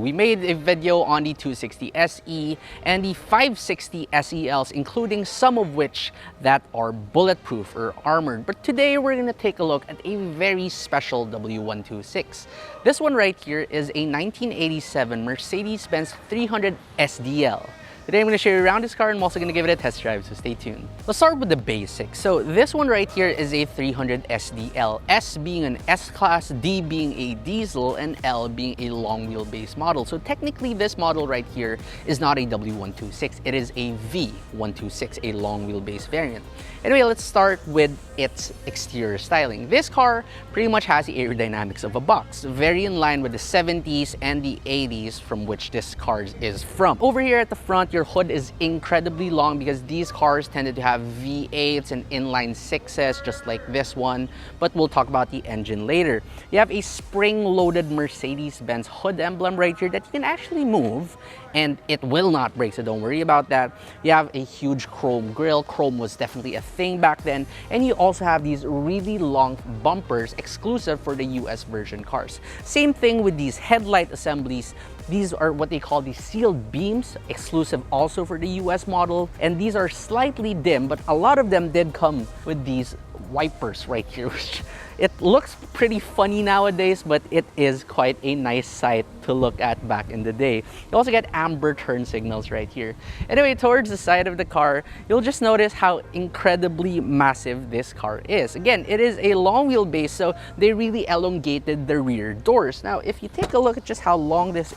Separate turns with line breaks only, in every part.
We made a video on the 260 SE and the 560 SELs, including some of which that are bulletproof or armored. But today we're going to take a look at a very special W126. This one right here is a 1987 Mercedes-Benz 300 SDL. Today I'm going to show you around this car and I'm also going to give it a test drive, so stay tuned. Let's start with the basics. So this one right here is a 300 SDL, S being an S-Class, D being a diesel, and L being a long wheelbase model. So technically this model right here is not a W126, it is a V126, a long wheelbase variant. Anyway, let's start with its exterior styling. This car pretty much has the aerodynamics of a box, very in line with the 70s and the 80s from which this car is from. Over here at the front, your hood is incredibly long because these cars tended to have V8s and inline 6s just like this one, but we'll talk about the engine later. You have a spring-loaded Mercedes-Benz hood emblem right here that you can actually move and it will not break, so don't worry about that. You have a huge chrome grille. Chrome was definitely a thing back then, and you also have these really long bumpers exclusive for the US version cars. Same thing with these headlight assemblies. These are what they call the sealed beams, exclusive also for the US model, and these are slightly dim, but a lot of them did come with these wipers right here, which it looks pretty funny nowadays, but it is quite a nice sight to look at back in the day. You also get amber turn signals right here. Anyway, towards the side of the car, you'll just notice how incredibly massive this car is. Again, it is a long wheelbase, so they really elongated the rear doors. Now, if you take a look at just how long this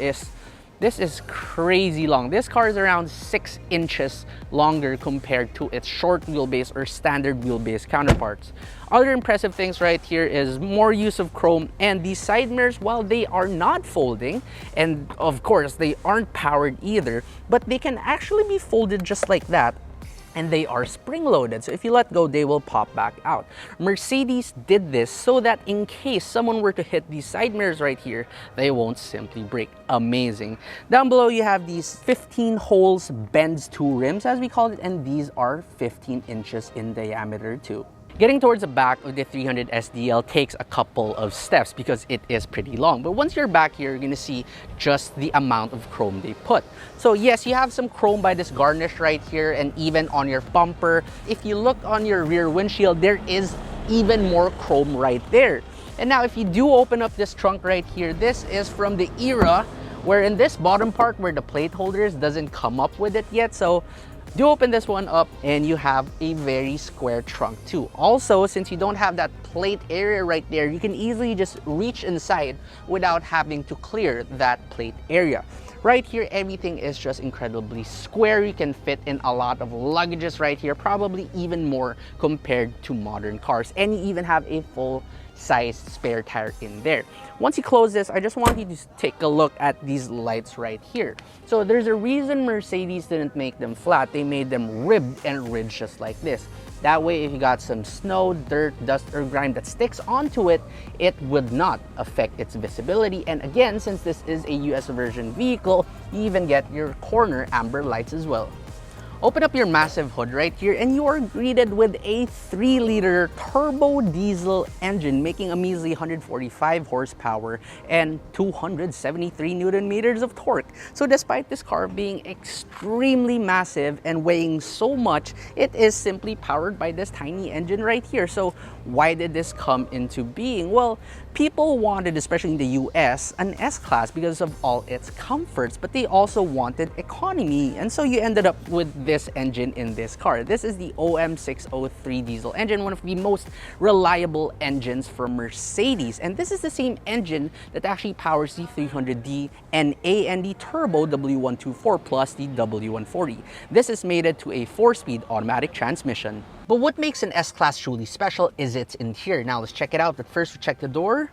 is crazy long. This car is around 6 inches longer compared to its short wheelbase or standard wheelbase counterparts. Other impressive things right here is more use of chrome, and these side mirrors, while they are not folding, and of course they aren't powered either, but they can actually be folded just like that. And they are spring-loaded, so if you let go, they will pop back out. Mercedes did this so that in case someone were to hit these side mirrors right here, they won't simply break. Amazing. Down below, you have these 15 holes Benz 2 rims, as we call it, and these are 15 inches in diameter too. Getting towards the back of the 300 SDL takes a couple of steps because it is pretty long. But once you're back here, you're going to see just the amount of chrome they put. So yes, you have some chrome by this garnish right here and even on your bumper. If you look on your rear windshield, there is even more chrome right there. And now if you do open up this trunk right here, this is from the era where in this bottom part where the plate holders doesn't come up with it yet. So do open this one up and you have a very square trunk too. Also, since you don't have that plate area right there, you can easily just reach inside without having to clear that plate area. Right here, everything is just incredibly square. You can fit in a lot of luggages right here, probably even more compared to modern cars. And you even have a full-size spare tire in there. Once you close this, I just want you to take a look at these lights right here. So there's a reason Mercedes didn't make them flat. They made them ribbed and ridged just like this. That way, if you got some snow, dirt, dust, or grime that sticks onto it, it would not affect its visibility. And again, since this is a US version vehicle, you even get your corner amber lights as well. Open up your massive hood right here and you are greeted with a 3-liter turbo diesel engine making a measly 145 horsepower and 273 Newton meters of torque. So despite this car being extremely massive and weighing so much, it is simply powered by this tiny engine right here. So why did this come into being? Well, people wanted, especially in the US, an S-Class because of all its comforts, but they also wanted economy. And so you ended up with this engine in this car. This is the OM603 diesel engine, one of the most reliable engines from Mercedes. And this is the same engine that actually powers the 300D NA and the turbo W124 plus the W140. This is mated to a 4-speed automatic transmission. But what makes an S-Class truly special is its interior. Now let's check it out, but first we check the door.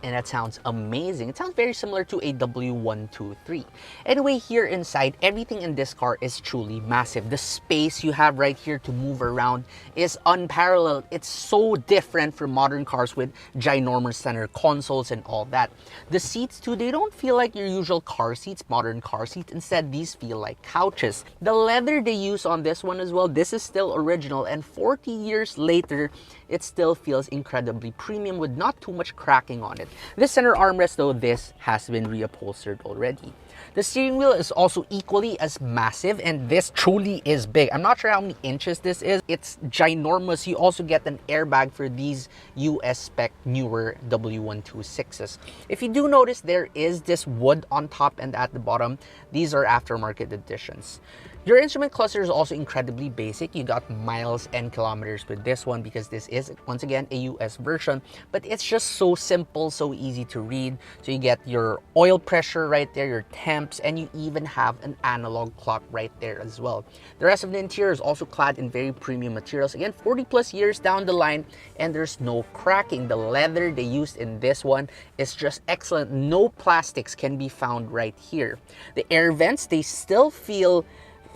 And that sounds amazing. It sounds very similar to a W123. Anyway, here inside, everything in this car is truly massive. The space you have right here to move around is unparalleled. It's so different from modern cars with ginormous center consoles and all that. The seats too, they don't feel like your usual car seats, modern car seats. Instead, these feel like couches. The leather they use on this one as well, this is still original, and 40 years later, it still feels incredibly premium with not too much cracking on it. This center armrest though, this has been reupholstered already. The steering wheel is also equally as massive, and this truly is big. I'm not sure how many inches this is. It's ginormous. You also get an airbag for these US spec newer W126s. If you do notice, there is this wood on top and at the bottom. These are aftermarket editions. Your instrument cluster is also incredibly basic. You got miles and kilometers with this one because this is, once again, a US version, but it's just so simple, so easy to read. So you get your oil pressure right there, your temps, and you even have an analog clock right there as well. The rest of the interior is also clad in very premium materials. Again, 40 plus years down the line, and there's no cracking. The leather they used in this one is just excellent. No plastics can be found right here. The air vents, they still feel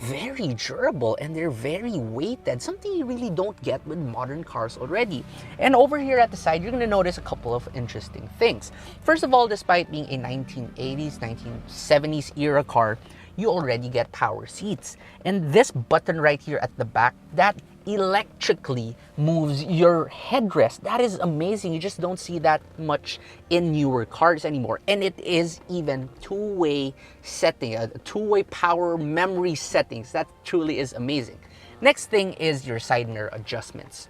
very durable and they're very weighted, something you really don't get with modern cars already. And over here at the side, you're going to notice a couple of interesting things. First of all, despite being a 1980s, 1970s era car, you already get power seats. And this button right here at the back, that electrically moves your headrest. That is amazing. You just don't see that much in newer cars anymore. And it is even two-way setting, a two-way power memory settings. That truly is amazing. Next thing is your side mirror adjustments.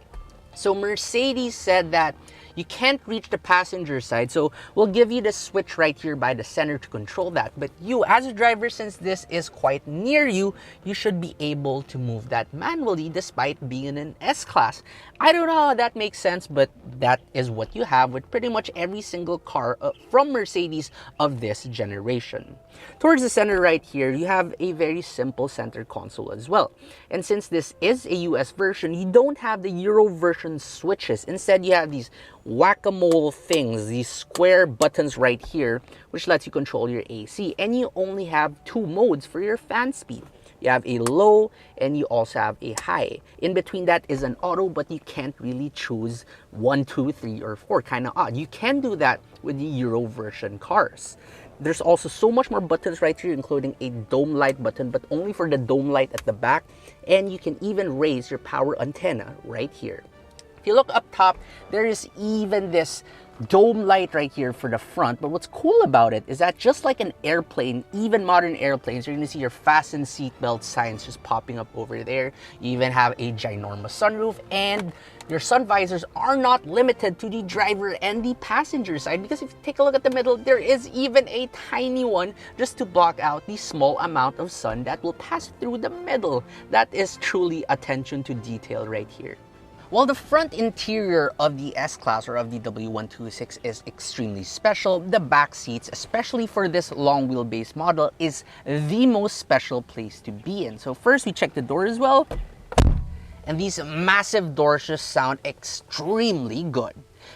So Mercedes said that you can't reach the passenger side, so we'll give you the switch right here by the center to control that. But you, as a driver, since this is quite near you, you should be able to move that manually despite being in an S-Class. I don't know how that makes sense, but that is what you have with pretty much every single car from Mercedes of this generation. Towards the center right here, you have a very simple center console as well. And since this is a US version, you don't have the Euro version switches. Instead, you have these whack-a-mole things, these square buttons right here, which lets you control your AC. And you only have two modes for your fan speed. You have a low and you also have a high. In between that is an auto, but you can't really choose 1, 2, 3, or 4. Kind of odd. You can do that with the Euro version cars. There's also so much more buttons right here, including a dome light button, but only for the dome light at the back. And you can even raise your power antenna right here. If you look up top, there is even this dome light right here for the front. But what's cool about it is that just like an airplane, even modern airplanes, you're going to see your fasten seatbelt signs just popping up over there. You even have a ginormous sunroof, and your sun visors are not limited to the driver and the passenger side, because if you take a look at the middle, there is even a tiny one just to block out the small amount of sun that will pass through the middle. That is truly attention to detail right here. While the front interior of the S-Class or of the W126 is extremely special, the back seats, especially for this long wheelbase model, is the most special place to be in. So first we check the door as well, and these massive doors just sound extremely good.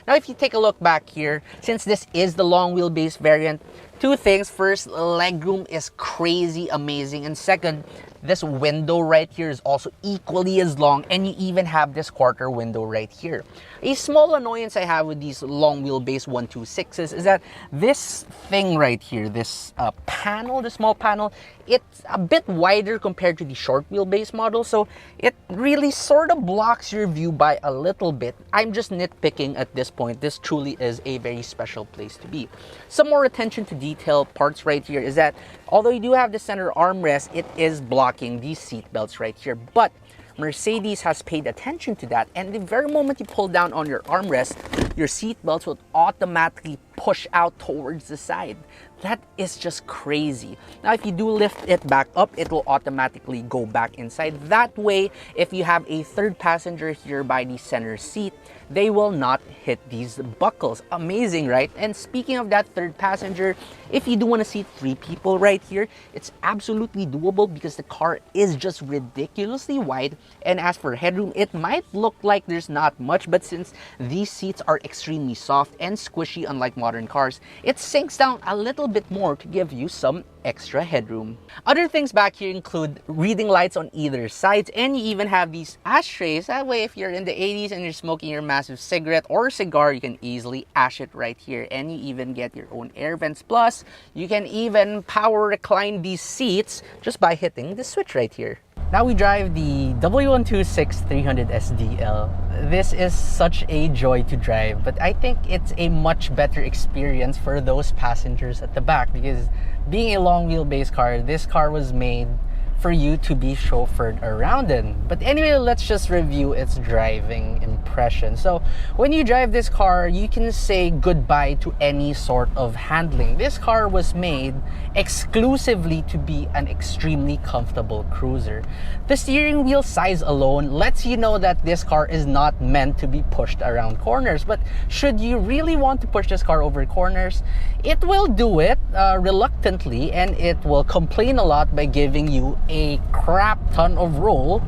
Now if you take a look back here, since this is the long wheelbase variant, two things. First, legroom is crazy amazing, and second, this window right here is also equally as long, and you even have this quarter window right here. A small annoyance I have with these long wheelbase 126s is that this thing right here, this panel, the small panel, it's a bit wider compared to the short wheelbase model, so it really sort of blocks your view by a little bit. I'm just nitpicking at this point. This truly is a very special place to be. Some more attention to detail parts right here is that although you do have the center armrest, it is blocking these seat belts right here, but Mercedes has paid attention to that, and the very moment you pull down on your armrest, your seat belts will automatically push out towards the side. That is just crazy. Now, if you do lift it back up, it will automatically go back inside. That way, if you have a third passenger here by the center seat, they will not hit these buckles. Amazing, right? And speaking of that third passenger, if you do want to seat 3 people right here, it's absolutely doable because the car is just ridiculously wide. And as for headroom, it might look like there's not much, but since these seats are extremely soft and squishy, unlike modern cars, it sinks down a little bit more to give you some extra headroom. Other things back here include reading lights on either side, and you even have these ashtrays. That way, if you're in the 80s and you're smoking your massive cigarette or cigar, you can easily ash it right here, and you even get your own air vents. Plus, you can even power recline these seats just by hitting the switch right here. Now we drive the W126 300SDL. This is such a joy to drive, but I think it's a much better experience for those passengers at the back because being a long wheelbase car, this car was made for you to be chauffeured around in. But anyway, let's just review its driving impression. So when you drive this car, you can say goodbye to any sort of handling. This car was made exclusively to be an extremely comfortable cruiser. The steering wheel size alone lets you know that this car is not meant to be pushed around corners. But should you really want to push this car over corners, it will do it reluctantly, and it will complain a lot by giving you a crap ton of roll.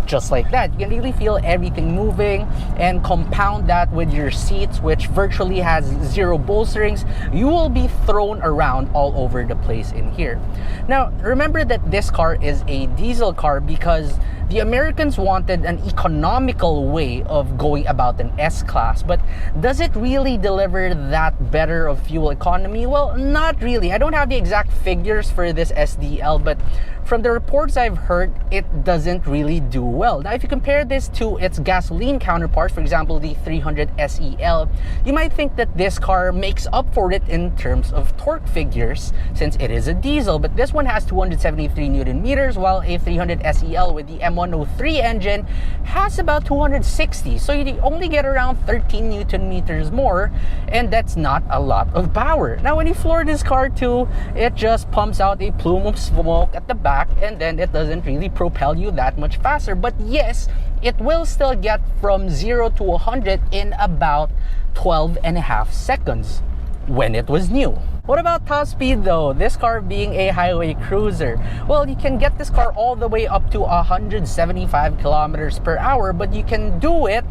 Just like that, you can really feel everything moving, and compound that with your seats, which virtually has zero bolsterings. You will be thrown around all over the place in here. Now remember that this car is a diesel car because the Americans wanted an economical way of going about an S-Class, but does it really deliver that better of fuel economy? Well, not really. I don't have the exact figures for this SDL, but from the reports I've heard, it doesn't really do well. Now, if you compare this to its gasoline counterparts, for example, the 300SEL, you might think that this car makes up for it in terms of torque figures since it is a diesel, but this one has 273 Newton meters, while a 300SEL with the M103 engine has about 260. So you only get around 13 Newton meters more, and that's not a lot of power. Now, when you floor this car too, it just pumps out a plume of smoke at the back, and then it doesn't really propel you that much faster. But yes, it will still get from 0 to 100 in about 12.5 seconds when it was new. What about top speed though? This car being a highway cruiser, well, you can get this car all the way up to 175 kilometers per hour, but you can do it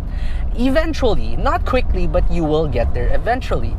eventually. Not quickly, but you will get there eventually.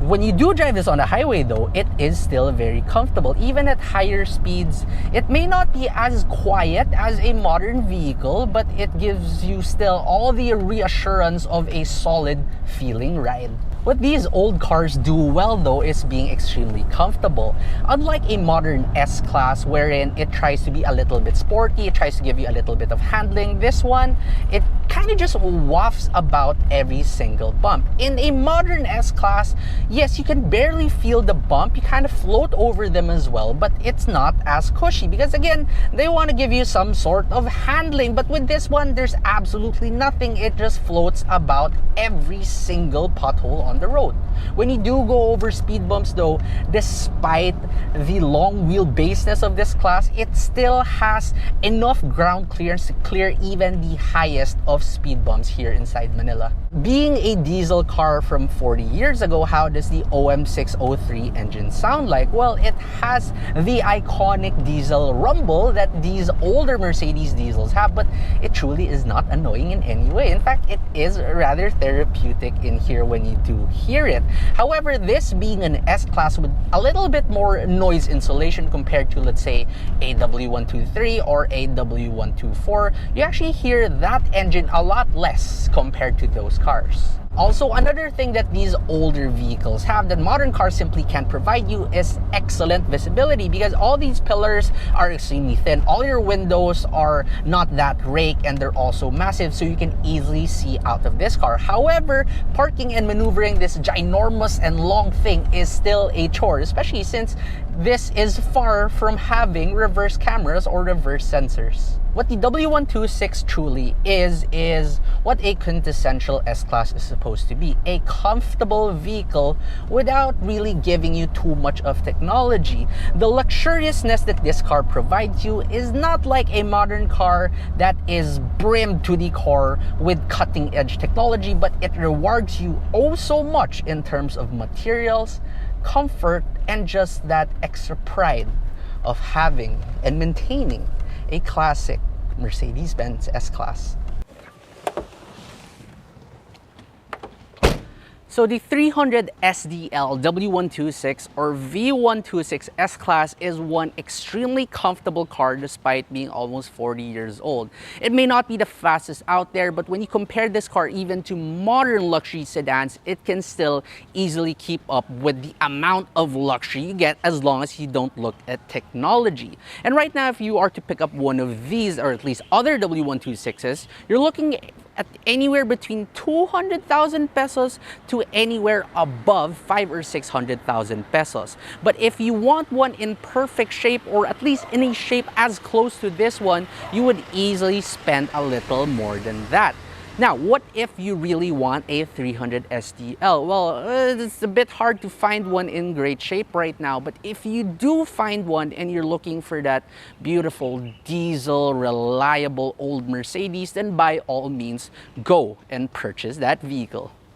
When you do drive this on the highway though, it is still very comfortable. Even at higher speeds, it may not be as quiet as a modern vehicle, but it gives you still all the reassurance of a solid feeling ride. What these old cars do well though is being extremely comfortable. Unlike a modern S-Class wherein it tries to be a little bit sporty, it tries to give you a little bit of handling, this one, it kind of just wafts about every single bump. In a modern S-Class, yes, you can barely feel the bump, you kind of float over them as well, but it's not as cushy because again, they want to give you some sort of handling, but with this one, there's absolutely nothing. It just floats about every single pothole on the road. When you do go over speed bumps though, despite the long wheelbaseness of this class, it still has enough ground clearance to clear even the highest of speed bumps here inside Manila. Being a diesel car from 40 years ago, how does the OM603 engine sound like? Well, it has the iconic diesel rumble that these older Mercedes diesels have, but it truly is not annoying in any way. In fact, it is rather therapeutic in here when you do hear it. However, this being an S-Class with a little bit more noise insulation compared to, let's say, a W123 or a W124, you actually hear that engine a lot less compared to those cars. Also, another thing that these older vehicles have that modern cars simply can't provide you is excellent visibility, because all these pillars are extremely thin. All your windows are not that rake, and they're also massive, so you can easily see out of this car. However, parking and maneuvering this ginormous and long thing is still a chore, especially since this is far from having reverse cameras or reverse sensors. What the W126 truly is what a quintessential S-Class is supposed to be. A comfortable vehicle without really giving you too much of technology. The luxuriousness that this car provides you is not like a modern car that is brimmed to the core with cutting-edge technology, but it rewards you oh so much in terms of materials, comfort, and just that extra pride of having and maintaining a classic Mercedes-Benz S-Class. So the 300 SDL W126 or V126 S-Class is one extremely comfortable car despite being almost 40 years old. It may not be the fastest out there, but when you compare this car even to modern luxury sedans, it can still easily keep up with the amount of luxury you get as long as you don't look at technology. And right now, if you are to pick up one of these, or at least other W126s, you're looking at anywhere between 200,000 pesos to anywhere above 5 or 600,000 pesos. But if you want one in perfect shape, or at least in a shape as close to this one, you would easily spend a little more than that. Now, what if you really want a 300 SDL? Well, it's a bit hard to find one in great shape right now, but if you do find one and you're looking for that beautiful diesel, reliable old Mercedes, then by all means, go and purchase that vehicle.